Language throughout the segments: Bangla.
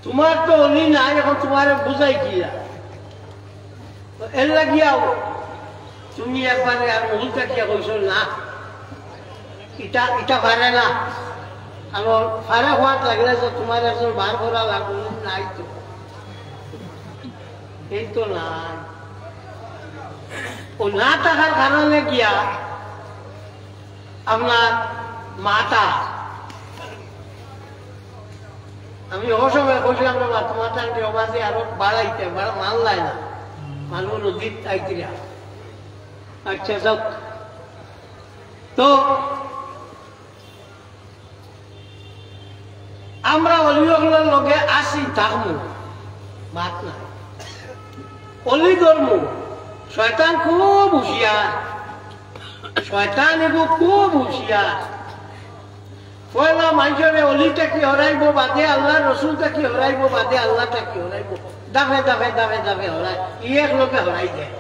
তোমার তো অলি নাই, এখন তোমার বুঝাই গিয়া এর লাগিয়াও তুমি একবারে আর মহুলটা কিয়া কইস না, ইটা ইটা পারে না। কারণ ফারে হওয়ার লাগলে যে তোমার একজন বার করা লাগলো নাই, তো এই তো নাই। ও না থাকার কারণে গিয়া আপনার মাটা, আমি অসময় বললাম না তোমারটা অবাধে আরো বাড়াইতে মানলাই না, মানুষ নদীর আইতিরা। আচ্ছা যাক, তো আমরা অলিগুলোর লগে আসি থাকবো, মাত না অলি ধর্ম। শয়তান খুব হুঁশিয়ার, শয়তান এগো খুব হুঁশিয়ার। পয়লা মানুষের অলিটা কি হরাইব বাদে আল্লাহ, রসুলটা কি হরাইব বাদে আল্লাহটা কি হরাইব, দাফে দাফে দাফে দাফে হরাই, এক লোকে হরাই দেয়।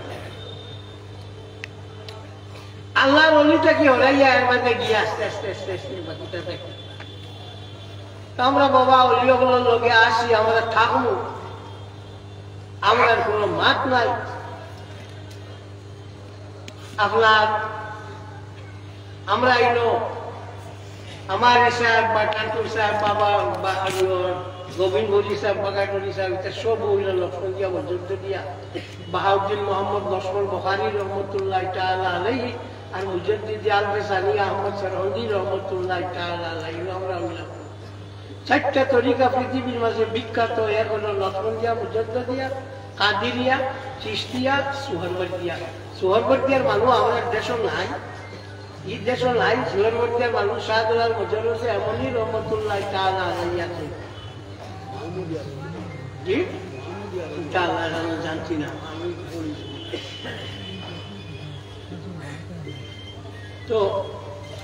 আল্লাহর অলিটা কি হরাইয়া এর মাঝে গিয়ে আস্তে আস্তে আস্তে আস্তে বাকিটা দেখি। আমরা বাবা অলিগুলোর লগে আসি, আমরা থাকবো, আমরা কোনো মাত নাই। আপনার আমরা এলো আমার সাহেব বা কান্টুর সাহেব বাবা বা গোবিন্দ হরি সাহেব বাগাটরি সাহেব, এটা সব হইল লক্ষ্মণ দিয়া মজুদ্দ দিয়া বাহাউদ্দিন মোহাম্মদ লক্ষ্মণ বখারি রহমতুল্লাহ তাআলা আলাইহি আর মুজাদ্দিদ আলবে সানি আহমদ সরহন্দি রহমতুল্লাহ তাআলা আলাইহি। আমরা হইলাম চারটা তরিকা পৃথিবীর মাঝে বিখ্যাত, এক হলো লক্ষ্মণ দিয়া, মুজদ্দ দিয়া, কাদিরিয়া, চিশতিয়া, সুহরবর্দিয়া। সুহরবর্দিয়ার মানুষ আমাদের দেশ নাই, এই দেশ নাই। সুহরবর্দিয়ার মানুষ শাহদুলাল মজরুস এমনই রহমতুল্লাহ তাআলা আলাইহি আছে। জি জানছি না আমি, তো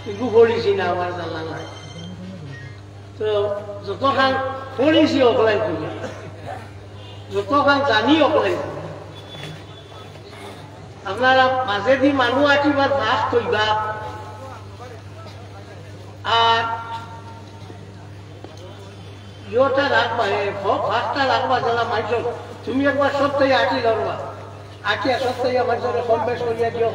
একটু পড়িছি না, আমার জানা নাই। তো যতখান পড়িছি অকলাই করি, যতখান জানি অকলাই করি। আপনারা মাঝে দি মানুষ আটিবার ভাগ কইবা, আর ইটা রাখবা, ভাগটা রাখবা যারা মানুষ। তুমি একবার সপ্তাহে আটি ধরবা, আটিয়া সপ্তাহে মানুষের কম বেশ করিয়া দিও,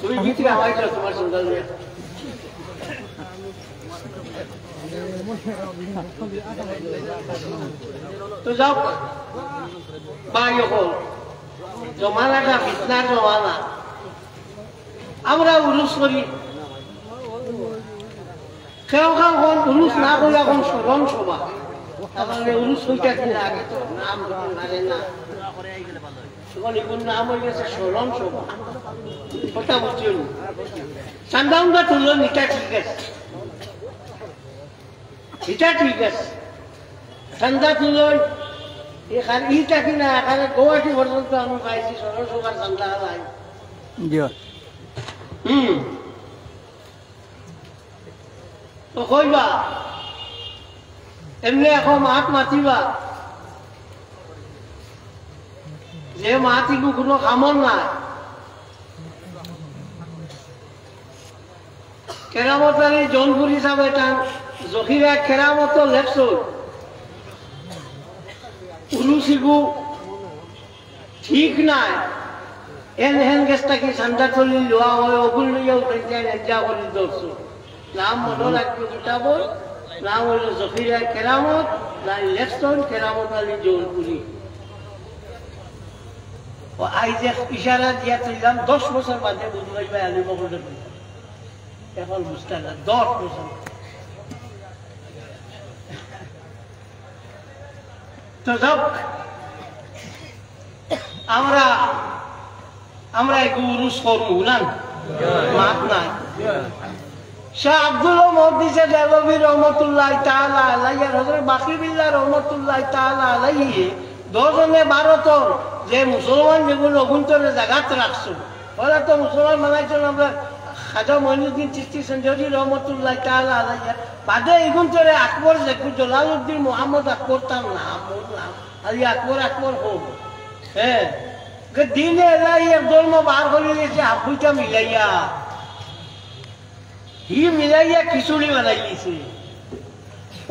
তুমি গীতিকা হয়েছ তোমার সন্তান। তো যাও ভাই, জমানাটা ফিতনার জমানা। আমরা উরুস করি, কেউ কেউ উরুস না করে এখন স্মরণ সভা। তাহলে উরুস হইটা কি আগে তো নাম মানে না, নাম হয়ে গেছে স্মরণ সভা। কথা বুঝছেন, চান্দা উন্দা তুললেন, এটা ঠিক আছে, এটা ঠিক আছে। চান্দা তুললেন এখানে ইটা কিনা, এখানে গুয়াহাটি পর্যন্ত আমি পাইছি স্মরণ সভার চান্দা নাই। তো কইবা এমনি এখন মাত মাতিবা, যে মাতিব কোনো কামর নাই। কেরামতারি জনপুর হিসাবে টান জখিরা কেরামত লেখছ, উলুসিগু ঠিক নাই। এনহেন গেছটা কি ঠান্ডা চলি লোৱা হয়, অগুল লইয়া উঠাইছে এনজা করে ধরছ। নাম মনে রাখবে দুটা বই, নাম হইল জখিরা কেরামত, নাই লেখছন কেরামত আলী জৌনপুরি। আই যে ইশারা দিয়া তুললাম 10 বছর বাদে বুঝবাইবা আলী বগল, এখন বুঝতে না 10 বছর। তো যাক, আমরা একটু উরুস করবো না, মাত নাই। শাহ আব্দুল মহদিসে দেববী রহমতুল্লাহ তাআলা আলাইহি আর হযরত বাকির বিল্লাহ রহমতুল্লাহ তাআলা আলাইহি 10 জনে 12 জন যে মুসলমান যেগুলো অগুন্তরে জায়গাত রাখছো, ওরা তো মুসলমান বানাইছেন। আমরা খাজা মঈনুদ্দিন চিশতি সঞ্জরি রহমতুল্লাহ তাআলা আলাইহি বাদে এগুন্তরে আকবর যেকু জালালউদ্দিন মুহাম্মদ আকবর তার নাম আলী আকবর হোক। হ্যাঁ, দিনে এলাই এক ধর্ম বার করে দিয়েছে, হাফুইটা মিলাইয়া হি মিলাইয়া খিচুড়ি বানাই দিয়েছে।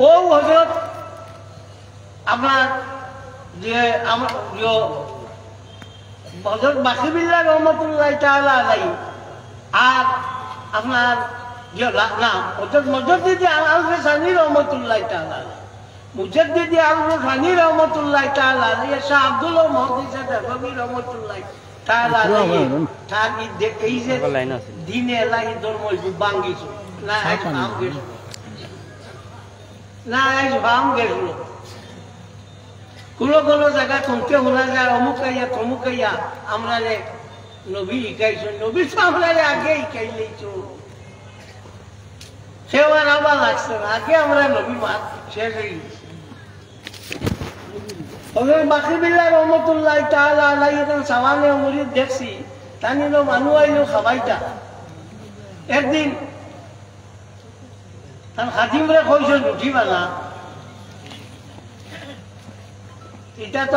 ও হজরত আপনার যে আমার হজরত বাকিবিল্লাহ রহমতুল্লাহ তাআলা আলাইহি আর আপনার নাম হজরত মুজাদ্দিদ আল-আলফে সানি রহমতুল্লাহ তাআলা আলাইহি মুজাদ্দিদ আল-আলফে সানি রহমতুল্লাহ তাআলা আলাইহি শাহ আব্দুল্লাহ মুহাদ্দিস দেববী রহমতুল্লাহ তাআলা আলাইহি তার এই যে দিনে এলাহি ধর্ম ভাঙ্গিছ না আজ ভাঙ গেছে না আজ ভাঙ গেছিল কোনো কোনো জায়গা কমতে শোনা যায় অমুক আইয়া তমুক আইয়া আমরা নবী শিকাইছো নবী তো আমরা আগে শিকাই লইছো সেও আর আবার লাগছে না আগে আমরা নবী মাত শেষ হয়ে গেছি। বাকিবিল্লাহ রহমতুল্লাহ তাআলা আলাইহি সামানে মুরিদ দেখছি তানিল মানুষ আইলো খাবাইটা একদিন তার খাদিমরে কইছে রুটি বানা। এটা তো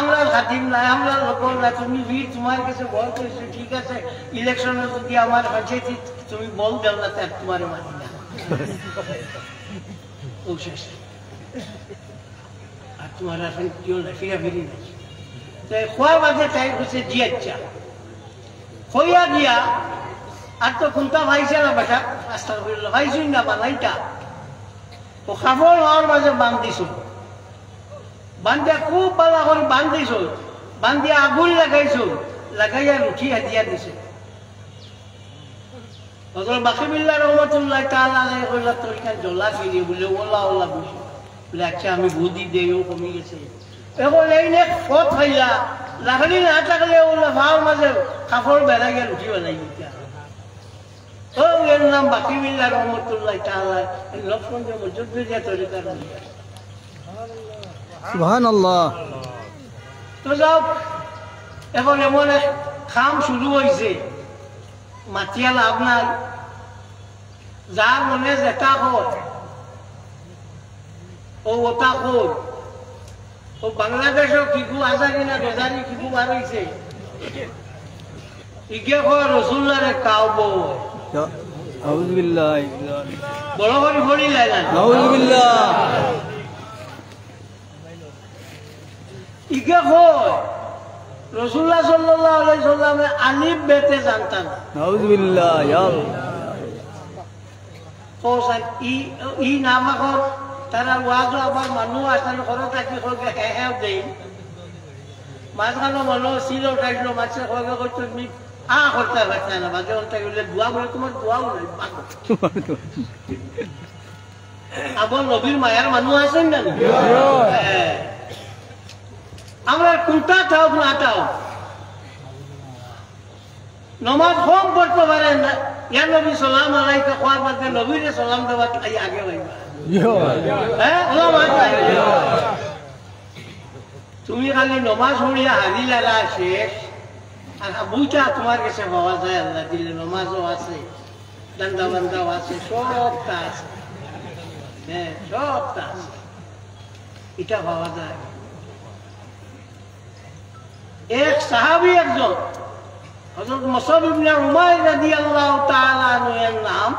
আমরা খাদিম নাই আমরা লোক না তুমি তোমার কাছে বল করেছো ঠিক আছে ইলেকশনে যদি আমার পঞ্চায়েত তুমি বল দাও না তার তোমার মানি না আর তোমার এখন কেউ ফিরা ফিরি না খোয়ার বাদে তাই বসে জিয়াচ্ছা খইয়া দিয়া আর তো কোনটা ভাইছে না বেটা আস্তা ভাইছুই না বানাইটা ও খাবার হওয়ার মাঝে বান্ধিছ বান্ধিয়া খুব ভালো করে বান্ধিছ বান্ধিয়া আগুন লাগাইছ লাগাইয়া রুটি হাতিয়া দিছ। বাকিবিল্লাহ রহমতুল্লাহ তাআলা আলাইহি কইলা তোর কাছে জ্বলা ফিরি বলে ওলা ওলা বুঝি বলে আচ্ছা আমি বুদ্ধি দেও কমে গেছে এখন এই নে কত হইলা লাগালি না থাকলে ওলা ভাও মাঝে কাপড় বেড়াই গিয়ে রুটি বানাই দিতে ও এর নাম বাকিবিল্লাহ রহমতুল্লাহ তাআলা লক্ষ্মণ মুজাদ্দিদ তরিকার সুবহানাল্লাহ। তো যাও এখন এমন এক খাম শুরু হয়েছে মাতিয়া লাভ নাই যার মনে যেটা হোক ও ওটা হোক ও বাংলাদেশেও কিকু আসা কিনা বেজারি কিকু বার হয়েছে ইকে হয় রসুল্লারে কাউব বড় করে ভরি লাগে ইকে হয় রসুল্লাহ সাল্লাল্লাহু আলাইহি সাল্লামে আলিফ বেতে জানতাম নাউযুবিল্লাহ ইয়া কোসান ই নামাকর তারা ওয়াজ আবার মানুষ আসেন ঘরে থাকি কইকে হে দেই মাঝখানো মানুষ ছিল টাইলো মাছে কইকে কই তুমি করতে পারছে না মাঝে অন্তে গেলে দোয়া বলে তোমার দোয়াও নাই আবার নবীর মায়ার মানুষ আছেন না আমরা কোনটা থাও না তাও নমাজ কম পড়তে পারেন না ইয়া নবী সালাম আলাইকা কোয়ার বাদে নবীরে সালাম দেওয়া আগে হইবা তুমি খালি নমাজ পড়িয়া হারি লাগা শেষ আর বুঝা তোমার কাছে পাওয়া যায় আল্লাহ দিলে নমাজও আছে দান্দা বান্দাও আছে সবটা আছে হ্যাঁ সবটা আছে এটা পাওয়া যায়। এক সাহাবী একজন হযরত মুসআব ইবনে উমাইর রাদিয়াল্লাহু তাআলা আনহু এর নাম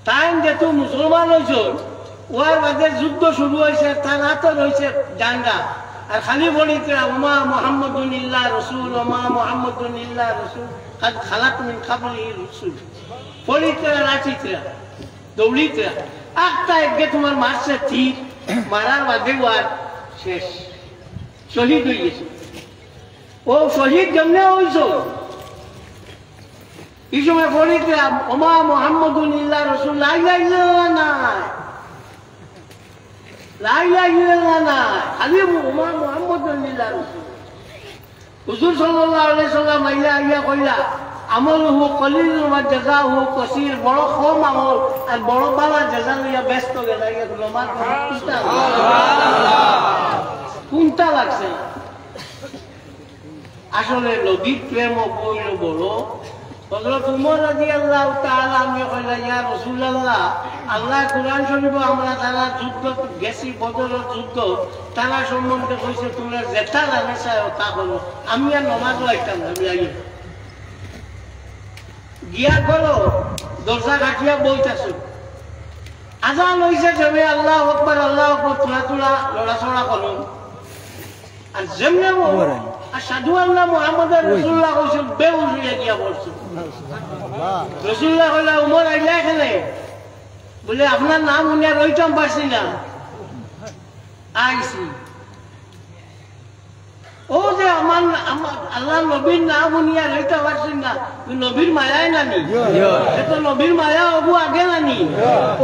টাইম যেহেতু মুসলমান হয়েছে ওর বাদে যুদ্ধ শুরু হয়েছে তার হাতে রয়েছে ডান্ডা আর খালি বলিতে ওমা মুহাম্মাদুনিল্লাহ রাসূল ওমা মুহাম্মাদুনিল্লাহ রাসূল কাদ খালাত মিন ক্বাবলি রাসূল বলিতে রাচিতে দৌড়িতে একটা একগে তোমার মারছে ঠিক মারার বাদে ওর শেষ শহীদ হয়ে গেছে ও শহীদ জন্যে হয়েছে এই সময় বলিতে ওমা মুহাম্মাদুনিল্লাহ রাসূল লা ইলাহা ইল্লাল্লাহ না লা ইলাহা ইল্লাল্লাহ না খালি ওমা মুহাম্মাদুনিল্লাহ রাসূল হুজুর সাল্লাল্লাহু আলাইহি সাল্লাম আইয়া কইলা আমলহু কলিল ওয়া জাযাহু কাসীর বড় কম আমল আর বড় বালা জাযা লইয়া ব্যস্ত গেল নমাজ কোনটা লাগছে আসলে নবীর প্রেম বইল বড় হযরত উমর রাদিয়াল্লাহু তাআলা আমি কইলা ইয়া রাসূলুল্লাহ আল্লাহ কুরআন শরীফে আমরা যারা যুদ্ধ গেছি বদরের যুদ্ধ তারা সম্বন্ধে কইছে তোমরা যেটা জানা চাও তা বলো আমি আর নামাজও আইতাম না আমি আগে গিয়া করো দরজা কাটিয়া বইতাছো আজান হইছে সবে আল্লাহ আকবার তুলা তুলা লড়াচড়া করুন আর যেমনে আশহাদু আল্লাহ মুহাম্মাদুর রাসূলুল্লাহ কইছিল বেউল হইয়া গিয়া পড়ছো রাসূলুল্লাহ কইলা উমর আইলা এখানে বলে আপনার নাম শুনিয়া রইতাম পারছি না আইছি ও যে আমার আল্লাহ নবীর নাম শুনিয়া রইতে পারছি না নবীর মায়াই নানি তো নবীর মায়া অগু আগে নানি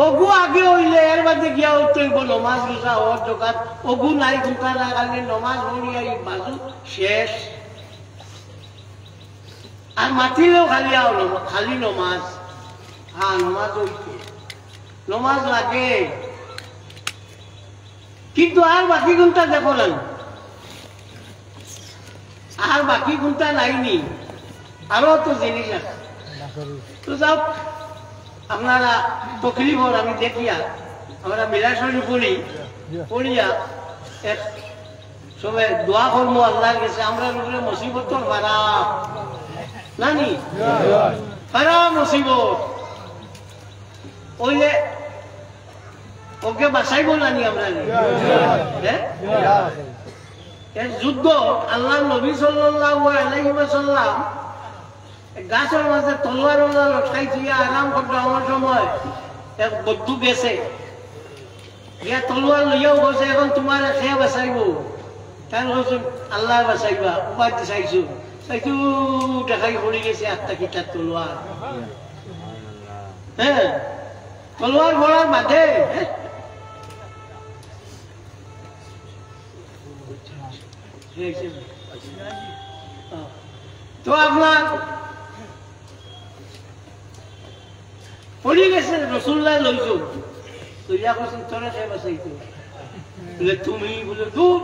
অগু আগে হইলে এর বাদে গিয়া উঠতেইব নমাজ রোজা হওয়ার জোগাত অগু নাই ঢুকা না কারণে নমাজ হইয়া বাজু শেষ আর মাতিলেও খালি নমাজ হ্যাঁ নমাজ হইতে নমাজ লাগে কিন্তু আর বাকি কোনটা দেখো না আর বাকি কোনটা নাইনি আরো তো জিনিস আছে তো যাও আপনারা তকলিফ হল আমি দেখিয়া আমরা মিলাশরী পড়িয়া এক সবে দোয়া করবো আল্লাহর কাছে আমরা লোকের মুসিবতর ভাড়া নানি ভাড়া মুসিবত ওইলে ওকে বাঁচাইব নানি আমরা যুদ্ধ আল্লাহ নবী সাল্লাল্লাহু আলাইহি ওয়াসাল্লাম গাছের মাঝে তলোয়ার লটকাই দিয়ে আরাম করতে আমার সময় এক বদ্ধু গেছে ইয়া তলোয়ার লইয়াও গেছে এখন তোমার খেয়ে বাঁচাইব তাই বলছো আল্লাহ বাঁচাইবা উপায় চাইছো চাইছো দেখাই পড়ে গেছে আটটা কিটার তলোয়ার হ্যাঁ তলোয়ার বলার বাদে তো আপনার পড়ে গেছে রসুল্লাহ লইছো লইয়া কৈছেন তোরা খেয়ে বাঁচাইতো বলে তুমি বলে দূর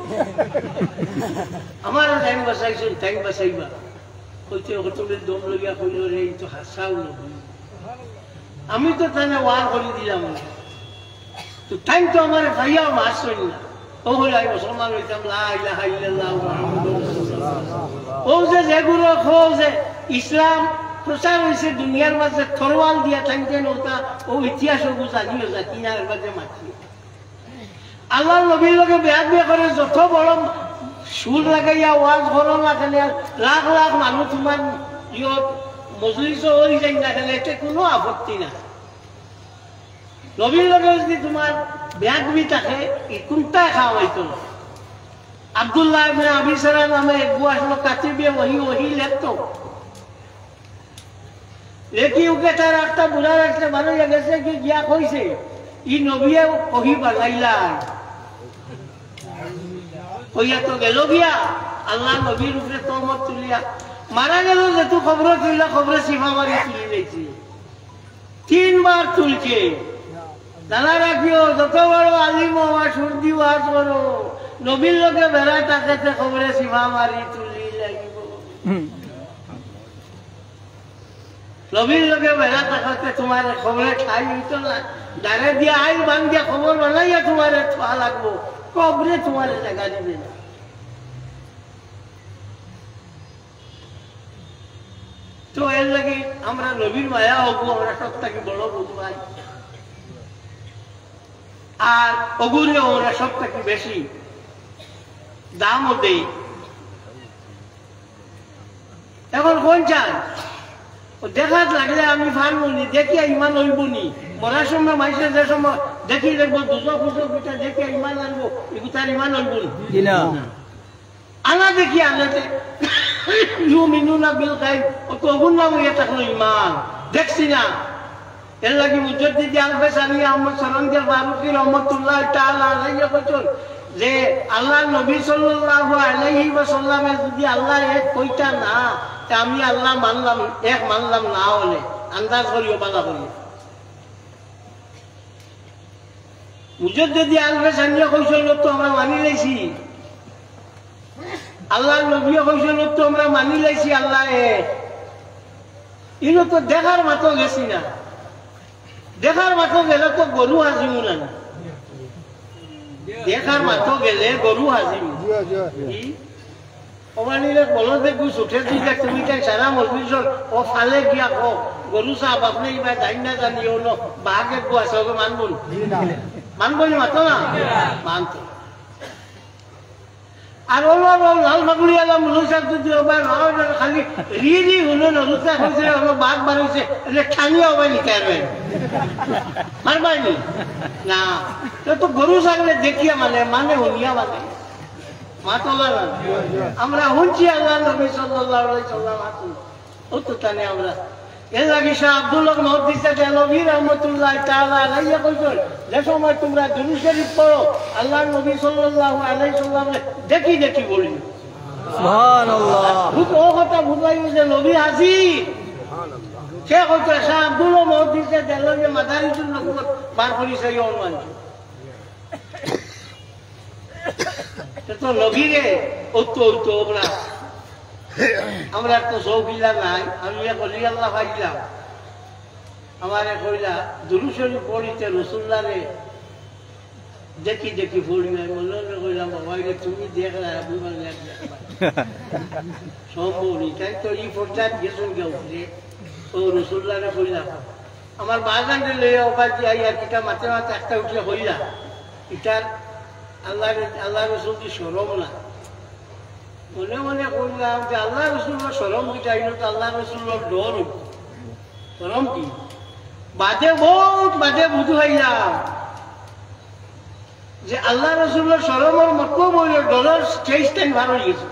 আমার টাইম বাঁচাইছো টাইম বাঁচাইবা কইতে হোটেলের দম লইয়া কইল রে এই তো হাসাও নবী আমি তো তানে ওয়ার করে দিলাম তো টাইম তো আমার ভাইয়াও মাস হইল না ও হলে আমি মুসলমান হইতাম লা ইলাহা ইল্লাল্লাহ মুহাম্মাদুর রাসূলুল্লাহ ও যে যেগুলো খো যে ইসলাম প্রচার হয়েছে দুনিয়ার মাঝে থরওয়াল দিয়া টাইমতেন ওটা ও ইতিহাস জানিও যা কিনার মাঝে মাতি আল্লাহ নবীর লগে বেয়াদ বিয়া করে যত বড় সুর লাগাইয়া ওয়াজ করো না কেন লাখ লাখ মানুষ তোমার ইয়ত মজলিসও হয়ে যায় না কেন এতে কোনো আপত্তি না নবীর লগে যদি তোমার বেয়াদবি থাকে কোনটাই খাওয়া হইতো না আব্দুল্লাহ ইবনে আবি সারা নামে এক বুয়া আসলো কাতিবে ওহি লেখতো লেখি উকে তার একটা বুড়া রাখতে ভালো লেগেছে কি গিয়া কইছে ই নবীয়ে ওহি বানাইলা কইয়া তো গেল গিয়া আল্লাহ নবীর উপরে তহমত তুলিয়া মারা গেল যেহেতু খবর তুলিলা খবরে সিফা মারি তুলি দিয়েছি 3 বার তুলছে জানা রাখিও যত বড় আলিম হওয়া সর্দি ওয়াজ করো নবীর লোকে বেড়া তাকে খবরে সিফা মারি তুলি লাগিব নবীর লোকে বেড়া তাকাতে তোমার খবরে ঠাই হইতো না ডারে দিয়া আইল বান দিয়া খবর বানাইয়া তোমার ছোয়া লাগবো কবরে তোমার জায়গা দিবে না তো এর লাগে আমরা নবীর মায়া হবো আমরা সব থেকে বড় বুঝবাই আর অগুরে ওরা সব থেকে বেশি দামও দেই এখন কোন চান দেখাত লাগলে আমি ফানবনি দেখিয়া ইমান হইবনি মরার সময় মাইসে যে সময় দেখি দেখবো দুশো ফুসো পিঠা দেখিয়া ইমান আনবো এগুতার ইমান হইবনি আনা দেখি আনাতে ইউমিনুনা বিল গায়ব তো অগুন নাম ইয়ে থাকলো ইমান দেখছি না এর লাগি মুজাদ্দিদ আল-ফাসানি আহমদ সরঙ্গের ফারুকি রহমাতুল্লাহ তাআলা আলাইহি কইছেন যে আল্লাহ নবী সাল্লাল্লাহু আলাইহি ওয়াসাল্লামে যদি আল্লাহ এক কইতা না তা আমি আল্লাহ মানলাম এক মানলাম না হলে আন্দাজ করিও বালা করিও মুজাদ্দিদ আল-ফাসানি কইছেন তো আমরা মানি লাইছি আল্লাহ নবী কইছেন তো আমরা মানি লাইছি আল্লাহ এক ইনো তো দেখার মতো গেছি না দেখার মাত্র গেলে তো গরু হাজিমু না দেখার মাত্র গেলে গরু হাজিমু ওমানিলে বলো যে গুছ উঠে দিলে তুমি তাই সারা মজলিসর ও ফালে গিয়া কো গরু সাহেব আপনি এবার দাইন না জানিও না বাঘে গোয়া সব মানবো মানবো মাতো না মানতো আর লাল মাগুলি আলা মুলুক সাহেব যদি খালি রি হলো নরুচা হয়েছে বাঘ বার হয়েছে এটা ঠাঙিয়া হবে নি কেন মারবাইনি না তো গরু ছাগলে দেখিয়া মানে হইয়া মানে মাতলা না আমরা শুনছি আল্লাহ নবী সাল্লাল্লাহু আলাইহি সাল্লাম হাতুন ও তো তানে আমরা এর লাগে শাহ আব্দুল্লাহ মুহাদ্দিস দেলভী রাহমাতুল্লাহ তাআলা আলাইহি কইছেন যে সময় তোমরা দুরূদ শরীফ পড়ো আল্লাহর নবী সাল্লাল্লাহু আলাইহি সাল্লাম দেখি দেখি বলি সুবহানাল্লাহ ও কথা বুঝাই যে নবী হাজির সে কইছে শাহ আব্দুল্লাহ মুহাদ্দিস দেলভী মাদারিজুন নবুওয়াত বার করি সেই অনুমান তো নবীরে অত আমরা তো সৌকিলা নাই আমি বলি আল্লাহ ভাইলাম আমার কইলা দুরূদ শরীফ পড়িতে রাসূলুল্লাহরে দেখি দেখি পড়ি নাই মনে কইলাম বাবা তুমি দেখলা আমি মানে সম্ভব তাই তো এই পর্যায়ে গেছেন কেউ ও রাসূলুল্লাহরে কইলাম আমার বাজানরে লইয়া ওবাজি আইয়া কিটা মাথা মাথা একটা উঠে হইলা এটার আল্লাহ রসুল কি শরম না মনে মনে করলাম যে আল্লাহ রসুল্লাহ শরম কি চাইল তো আল্লাহ রসুল্লাহ ডর শরম কি বাদে বুধু হইলাম যে আল্লাহ রসুল্লাহ শরমের মতো বলল ডলার স্টেজ টাইম ভালো হয়ে গেছে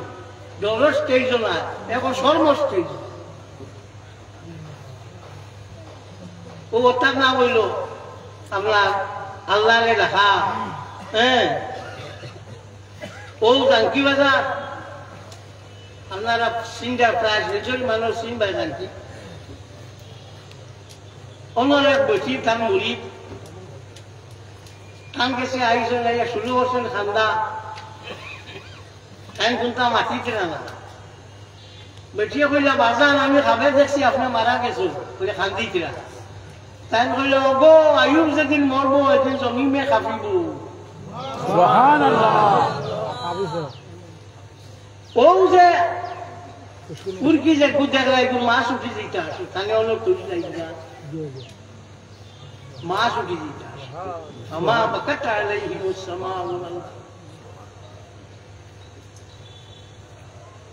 ডলার স্টেজও না এখন শর্ম স্টেজ ও তার না বলল আমরা আল্লাহরে রাখা হ্যাঁ ও জানকি বাজার আপনারা সিংহা প্রায় সেজন্য মানুষ সিংবা জানকি অন্যরা বসি তার মুড়ি কান গেছে আইসো লাইয়া 16 বছর খান্দা টাইম কোনটা মাটিতে না বেটিয়ে কইলা বাজান আমি খাবে দেখছি আপনি মারা গেছো বলে খান্দিতরা তাই কইল গো আয়ুব যেদিন মরবো এদিন জমিমে খাবিব সুবহানাল্লাহ ও যে উর্কি যে গুদেক লাইগু মাছ উঠি দিতা তানে অনেক তুলি লাইগা মাছ উঠি দিতা আমা বাকাত আলাইহি ওয়াসসামা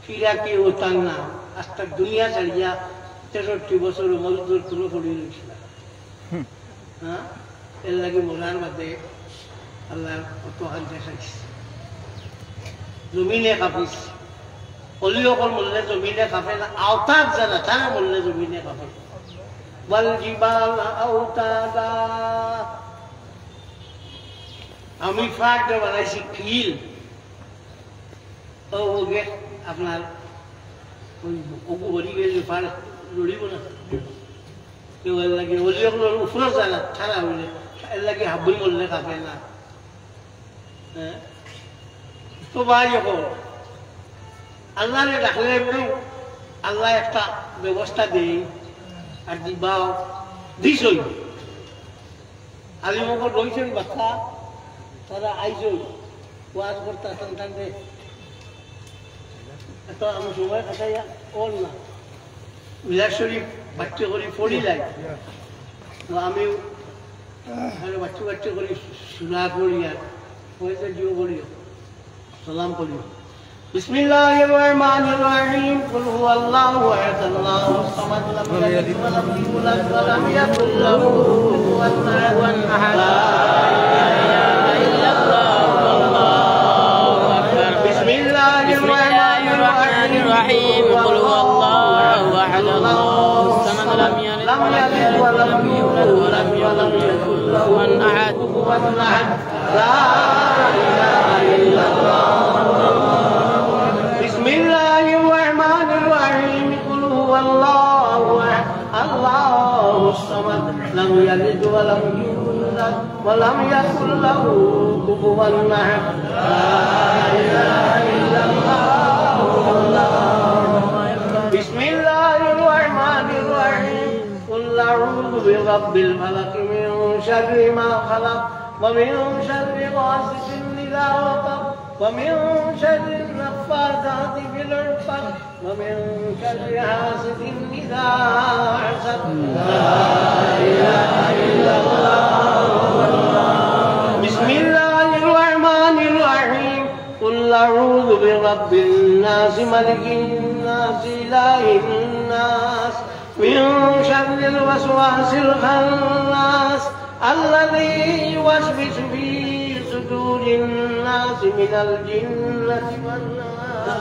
ফিরা কি হতান না আজ তক দুনিয়া ছাড়িয়া 63 বছর মজদুর পুরো পড়ে রইছিল হ্যাঁ এর লাগে মোলার মধ্যে আল্লাহ কত হাল দেখাইছে জমিনে কাঁপিস অলিয়কল মূল্যে জমিনে কাঁপে না আওতাদ জানা তারা মূল্যে জমিনে কাঁপে বল জিবাল আওতাদা আমি ফাঁক বানাইছি খিল ওকে আপনার ওই ওগু হরি গেলে পার লড়িব না কেউ এর লাগে অলিয়কলের উপরে জানা তারা বলে এর লাগে হাবুই মূল্যে কাঁপে না হ্যাঁ তো ভাই আল্লাহরে ডাকলে আল্লাহ একটা ব্যবস্থা দেই আর দিবাও দিছই আলিমগর রইছেন বাচ্চা তারা আইসই ওয়াজ করতে সন্তানরে এত আমি সময় কাটাইয়া ওর না বিলাস শরীফ বাচ্চা করি পড়ি লাই আমিও বাচ্চা বাচ্চা করি শোনা করি আর হয়েছে জিও করিও সালাম করিও বিসমিল্লাহির রহমানির রহিম কুল হুয়াল্লাহু আহাদ আল্লাহুস সামাদ লাম ইয়ালিদ ওয়া লাম ইউলাদ ওয়া লাম ইয়াকুল লাহু কুফুওয়ান আহাদ লা ইলাহা ইল্লাল্লাহু আল্লাহু আকবার বিসমিল্লাহির রহমানির রহিম কুল হুয়াল্লাহু আহাদ আল্লাহুস সামাদ লাম ইয়ালিদ ওয়া লাম ইউলাদ ওয়া লাম ইয়াকুল লাহু কুফুওয়ান আহাদ লা ইলাহা ইল্লাল্লাহ الله الصمد لم يلد ولم يولد ولم يكن له كفوا احد لا اله الا الله بسم الله الرحمن الرحيم قل اعوذ برب الفلق من شر ما خلق ومن شر غاسق اذا وقب ومن شر النفاثات النفاثات في العقد ومن شر حاسد إذا حسد. لا إله إلا الله. بسم الله الرحمن الرحيم. قل أعوذ برب الناس ملك الناس إله الناس من شر الوسواس الخناس الذي يوسوس في صدور الناس من الجنة والناس. لا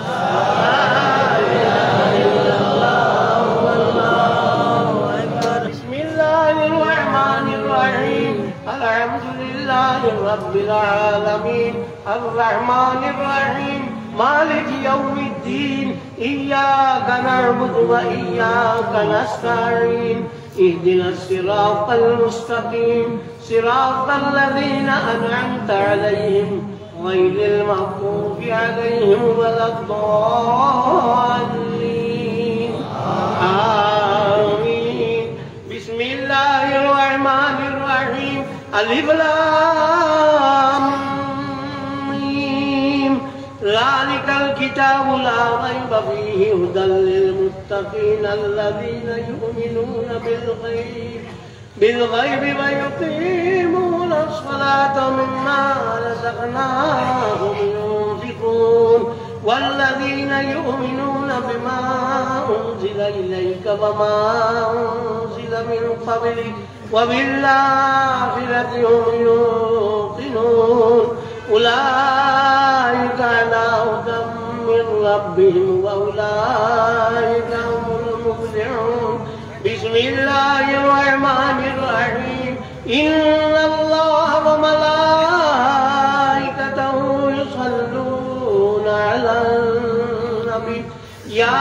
إله إلا الله والله أكبر. بسم الله الرحمن الرحيم. الحمد لله رب العالمين الرحمن الرحيم مالك يوم الدين إياك نعبد وإياك نستعين اهدنا الصراط المستقيم صراط الذين أنعمت عليهم غير المغضوب عليهم ولا الضالين. آمين. بسم الله الرحمن الرحيم. ألف لام ميم. ذلك الكتاب لا ريب فيه هدى للمتقين الذين يؤمنون بالغيب ويقيمون الصلاة مما رزقناهم ينفقون والذين يؤمنون بما أنزل إليك وما أنزل من قبلك وبالآخرة هم يوقنون أولئك على هدى من ربهم وأولئك هم المفلحون. بسم الله الرحمن الرحيم. إن الله وملائكته يصلون على النبي يا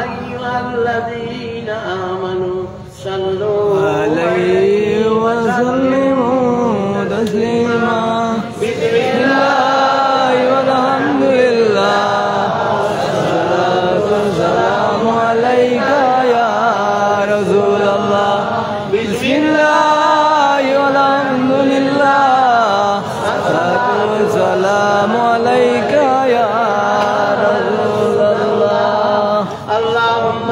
أيها الذين آمنوا صلوا عليه وسلموا تسليما. بسم الله والحمد لله والصلاة والسلام عليك يا رسول الله. بسم الله والحمد لله والصلاة والسلام عليك يا رسول الله. اللهم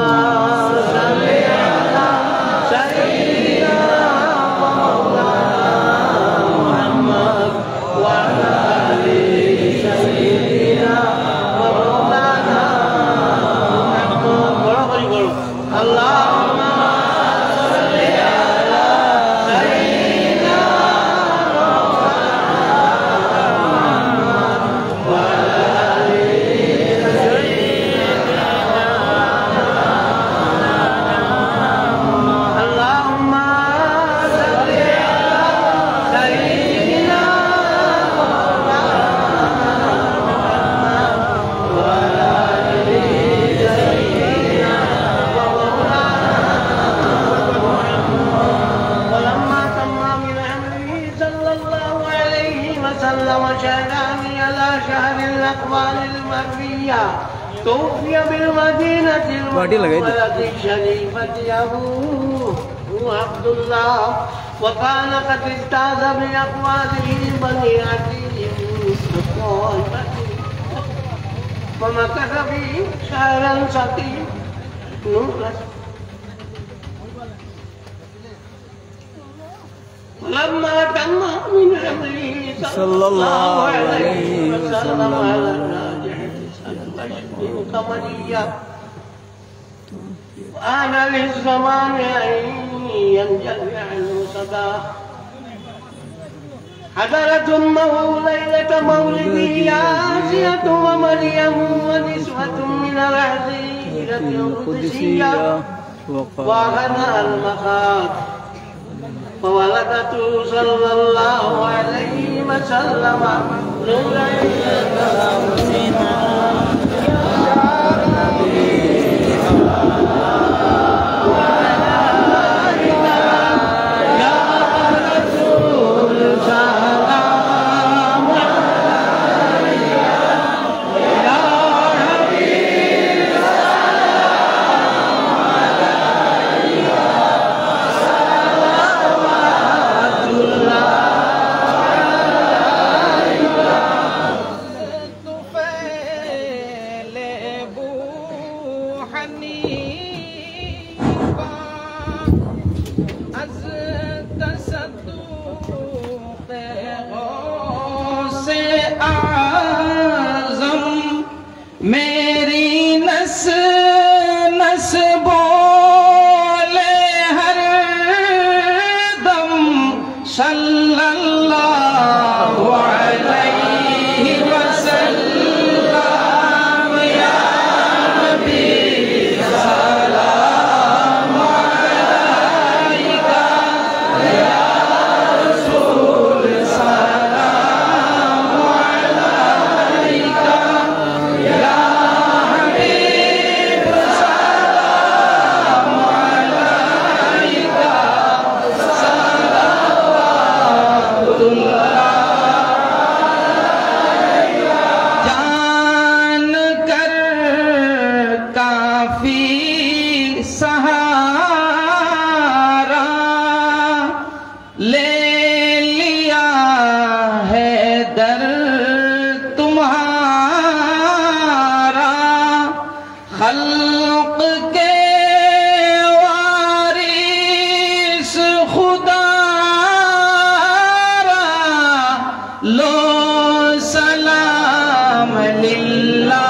صل على سيدنا محمد وعلى آل سيدنا ومولانا محمد. اللهم صل على سيدنا محمد وعلى آل سيدنا اللهم صل على سيدنا محمد وعلى آل سيدنا ولما تم من أمره صلى الله عليه وسلم شهران على شهر الأقوال المروية توفي بالمدينة المنورة الشريفة أبوه عبد الله وكان قد اجتاز بأقواله بني عدي الطائفة ومكث فيه شهرا سقيم ولما تم من أمره صلى الله عليه وسلم على الراجحة 9 أشهر قمرية وآن للزمان أن ينجلي عنه صداه حضرت أمه ليلة مولده آسية ومريم ونسوة من العزيرة القدسية وأخذها المخاض فولدته صلى الله عليه وسلم نورا मेरी नस नस बोले हर दम सल्लल्लाहु अलैहि वसल्लम या नबी सलाम अलैका या रसूल सलाम अलैका या हबीब सलाम अलैका सलावतुल्लाह जान कर काफी सहारा ले लिया है दर तुम्हारा खल्क के वारिस खुदा लो सलाम लिल्लाह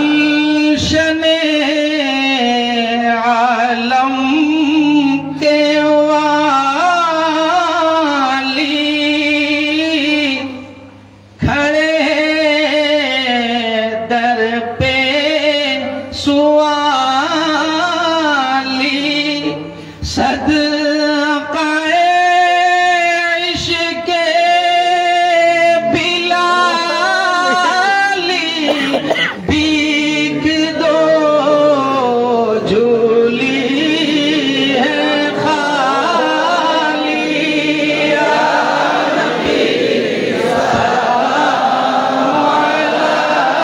गुलशने आलम के वाली खड़े दर पे सुवाली सदक़े इश्क़े बिलाली भीख दो झूली है खाली या नबी सलाम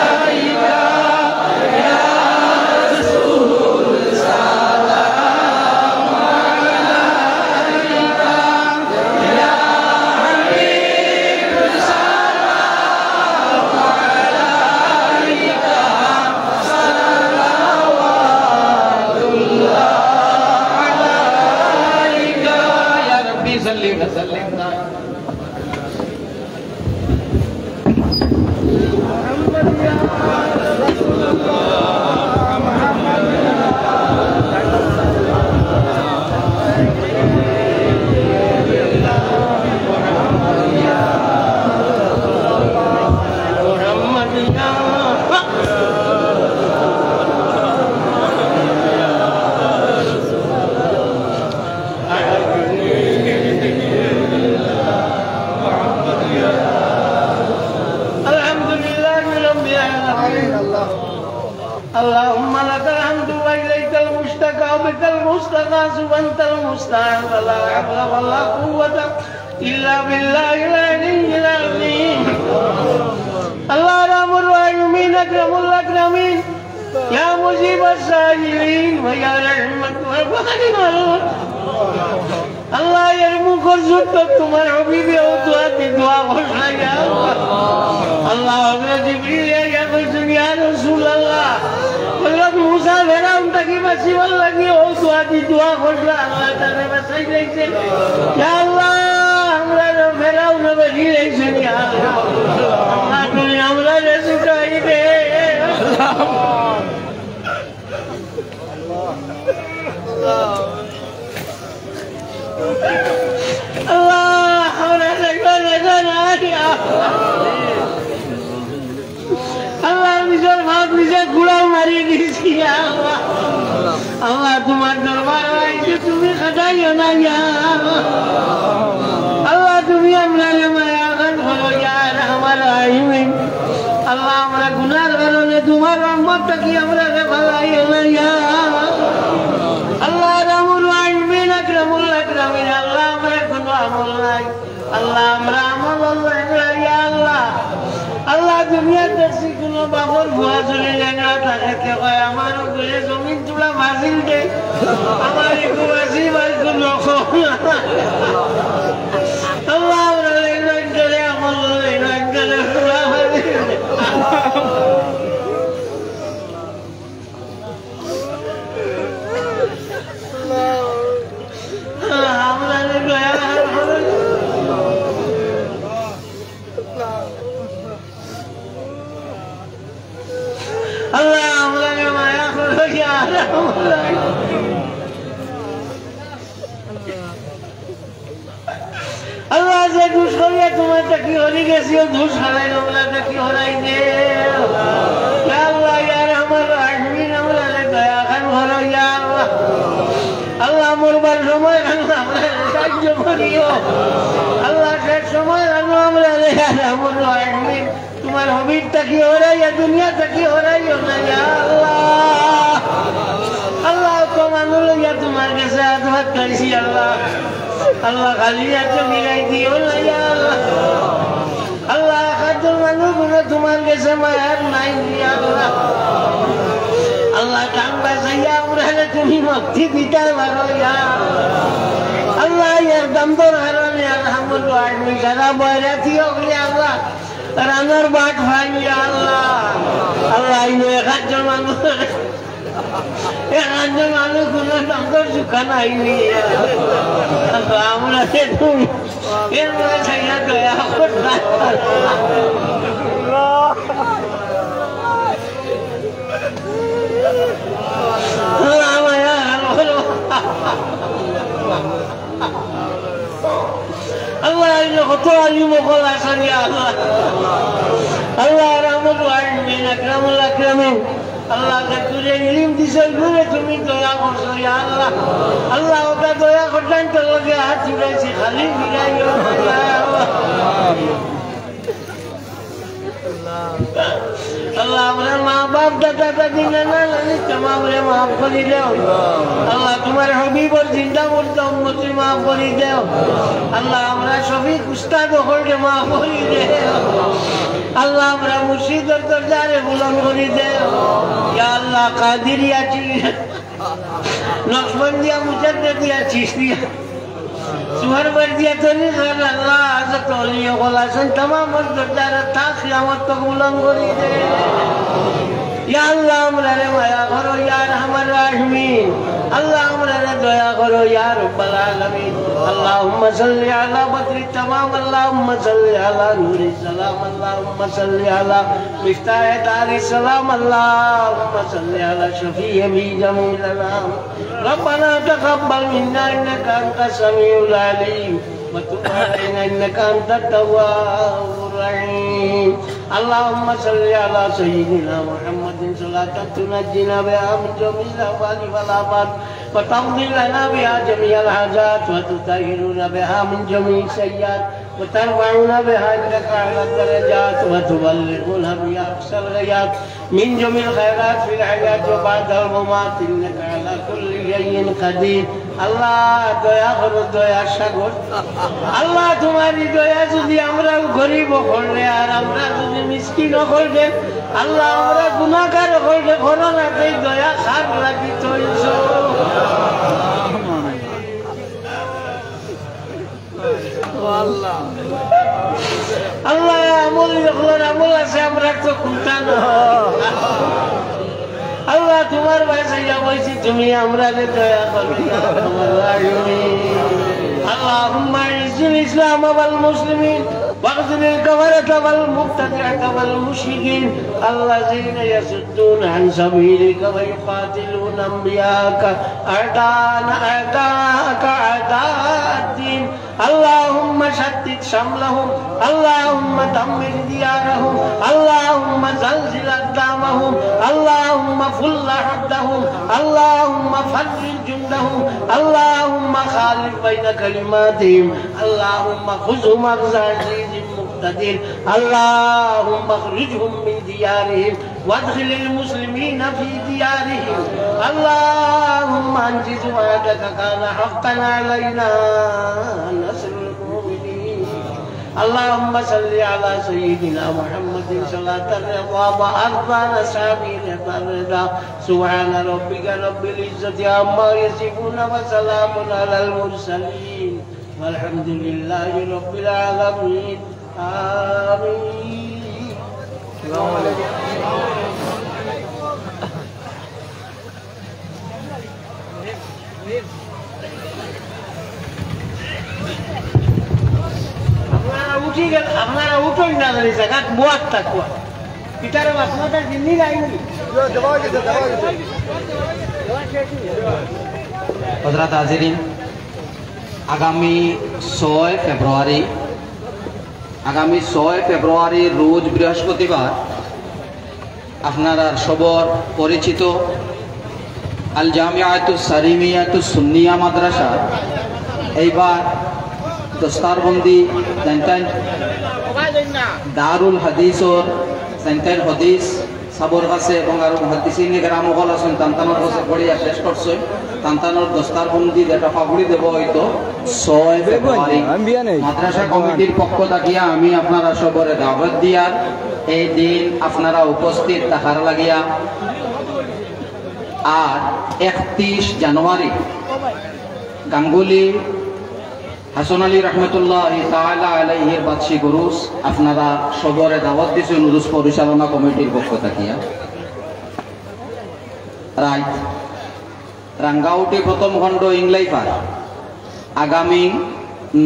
अलैका या रसूल सलाम अलैका या हबीब सलाम अलैका सलावतुल्लाह अलैका या रब्बी सल्ली व सल्लिम اللهم لك الحمد وإليك المشتكى وبك المستغاث وأنت المستعان ولا حول ولا قوة إلا بالله العلي العظيم. الله رحم الراحمين أكرم الأكرمين يا مجيب السائلين ويا رحمة الرحمن الله يرموك الزلطة تمر حبيبي وتواتي دعا خشنا يا الله الله أمر جبريل يا قلتن يا رسول الله حضرت موسى فرعون تکی بسی والله کی او دعاتی دعا خشنا الله تعالی بسی لیکن یا الله हमरा فرعون بسی لیکن یا الله اللہ تُنے हमरा رسکائی دے Allah हमरा Allah নিজের ভাত নিজে গুড়াও মারিয়ে দিয়েছি আল্লাহ আল্লাহ তোমার দরবার আইছে তুমি খাটাইও না আল্লাহ তুমি আমরা মায়া করো ইয়া রহমান রহিম আল্লাহ আমরা গুনার কারণে তোমার রহমতটা কি আমরা ভালাইও না ইয়া বুয়া চলে লেঙ্গা থাকে কয় আমার ঘরে জমিন তুলা মাছিল দে আমার একটু বাসি বাড়ি নখ আল্লাহ আমরা লেঙ্গা করে আমার লেঙ্গা করে তুলা মাছিল আমরা দয়া আল্লাহ আমাকে মায়া করো আল্লাহ যে দুষ করিয়া তোমার কি হরি গেছি দুষ হারাই আমরা কি হরাই দে আল্লাহ ইয়ার আমার আজমিন আমরা দয়া খান ঘর আল্লাহ মরবার সময় আমরা সাহায্য করিও আল্লাহ শেষ সময় আমরা আমার আজমিন তোমার হবির তাকি হরাইয়া দুনিয়া তাকি হরাইও না আল্লাহ আল্লাহ তো মানুষ লইয়া তোমার কাছে আত্মহাত খাইছি আল্লাহ আল্লাহ খালি এত মিলাই দিও না আল্লাহ আল্লাহ খাদ্য মানুষ তোমার কাছে মায়ার নাই আল্লাহ আল্লাহ কাম বাঁচাইয়া আমরা তুমি মুক্তি দিতে পারো আল্লাহ ইয়ার দামদর হারানে আলহামদুলিল্লাহ আমি যারা বয়রাতি হবি আল্লাহ রানার বাট ভাই আল্লাহ আল্লাহ একজন মানুষ একজন মানুষ কোন দামদর সুখা নাই আমরা তুমি এর মনে ছাইয়া দয়া করতে Allah ini khutu'ah limukul asal ya Allah Allah rahmatul alamin akramul akramin Allah ketuja ilim disal gure tumi doya korso ya Allah Allah oka doya kordan terlagi hati besi khali birayo ya Allah আল্লাহ আমরা মা বাপ দাদা দাদি নানা নানি তোমারে মাফ করে দাও আল্লাহ তোমার হাবিবর জিন্দা মরতে উম্মতি মাফ করে দাও আল্লাহ আমরা সবই উস্তাদ হয়ে মাফ করে দাও আল্লাহ আমরা মুর্শিদের দরজারে বুলন্দ করে দাও ইয়া আল্লাহ কাদিরিয়া নকশবন্দিয়া মুজাদ্দিদিয়া চিশতিয়া सुहर बर दिया तो नहीं कर अल्लाह आजा तौलियों को लासन तमाम और दर्जारा था क़यामत तक बुलंद करी दे या अल्लाह हमरे माया करो यार हमारे राहिमीन अल्लाह हमरे दया करो या रब्बल आलमीन अल्लाहुम्मा सल्ली अला बद्री तमाम अल्लाहुम्मा सल्ली अला नूरी सलाम अल्लाहुम्मा सल्ली अला मिफ्ताह दारी सलाम अल्लाहुम्मा सल्ली अला शफीअ भी जमील अलाम रब्बना तक़ब्बल मिन्ना इन्नका अंतस समीउल अलीम व तुब अलैना इन्नका अंतत तव्वाबुर रहीम اللهم صل على سيدنا محمد صلاة تنجينا بها من جميع الأهوال والآفات وتقضي لنا بها جميع الحاجات وتطهرنا بها من جميع السيئات وترفعنا بها عندك أعلى الدرجات وتبلغنا بها أقصى الغايات من جميع الخيرات في الحياة وبعد الممات إنك على كل شيء قدير الله দয়া করো দয়া সাগর আল্লাহ তোমারই দয়া যদি আমরা গরিব হলে আর আমরা যদি মিসকিন হলে আল্লাহ আমরা গুনাহগার হলে করোনাতে দয়া খার লাগি তৈছো আল্লাহ আল্লাহ আমল আছে আমরা তো খুঁটা না আল্লাহ তোমার বাসাইয়া বলছি তুমি আমরা দয়া করো আল্লাহুম্মা ইজ্জিল ইসলাম ওয়াল মুসলিমিন واخذل الكفرة والمبتدعة والمشركين الذين يصدون عن سبيلك ويقاتلون أنبياءك أعداءك أعداء الدين اللهم شتت شملهم اللهم دمر ديارهم اللهم زلزل أقدامهم اللهم فل حدهم اللهم فرج جندهم اللهم خالف بين كلماتهم اللهم خذهم أخذ عزيز مقتدر اللهم اخرجهم من ديارهم وادخل المسلمين في ديارهم اللهم انجز وعدك كان حقا علينا نصر المؤمنين اللهم صل على سيدنا محمد صلاة الرضا وأرضان سابين الرضا سبحان ربك رب العزة عما يصفون وسلام على المرسلين والحمد لله رب العالمين آمين. السلام عليكم. আপনারা উঠোই না জানি জায়গা বুয়ার থাকুয়া পিতার আপনাদের দিল্লি লাইনি হযরত হাজিরিন, আগামী 6 ফেব্রুয়ারি রোজ বৃহস্পতিবার আপনারা সবর পরিচিত আল জামিয়াতুস সারিমিয়াতুস সুন্নিয়া মাদ্রাসা এইবার দস্তারবন্দি দারুল হাদিসর সেন্টার হাদিস সাবর কাছে এবং আর মুহাদ্দিসিন গ্রামগল আছেন তান্তানোর কাছে পড়িয়া শেষ করছে। তান্তানোর দস্তারবন্দি যেটা পাগুড়ি দেব হয়তো 6 ফেব্রুয়ারি মাদ্রাসা কমিটির পক্ষ থাকিয়া আমি আপনারা সবরে দাওয়াত দিয়ার এই দিন আপনারা উপস্থিত থাকার লাগিয়া। আর 31 জানুয়ারি গাঙ্গুলি হাসান আলী রহমতুল্লাহ তাআলা আলাইহির বাদশি গুরুস আপনারা সবরে দাওয়াত দিয়েছেন উরুস পরিচালনা কমিটির পক্ষ থাকিয়া। রাইট রাঙ্গাউটি প্রথম খণ্ড ইংলাইপার আগামী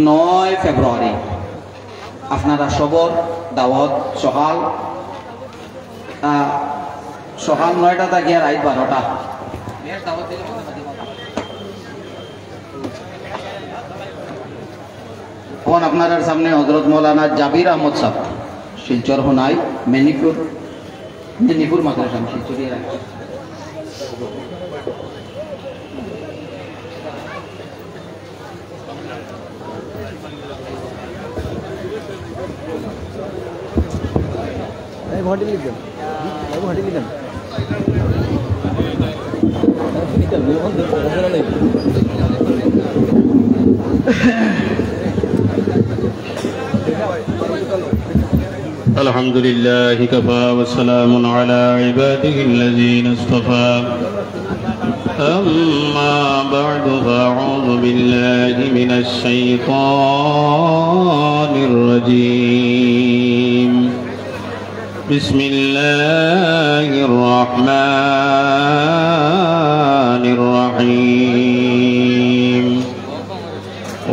9 ফেব্রুয়ারি আপনারা সবর দাওয়াত সকাল 9টা থাকিয়া রাত 12টা। এখন আপনার সামনে হযরত মৌলানা জাবির আহমদ সাহেব শিলচর হোনাই মেনিপুর মাদ্রাসা শিলচরিয়া রাখছে। الحمد لله كفى وسلام على عباده الذين اصطفى أما بعد فأعوذ بالله من الشيطان الرجيم بسم الله الرحمن الرحيم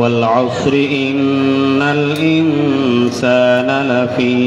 والعصر إن الإنسان لفي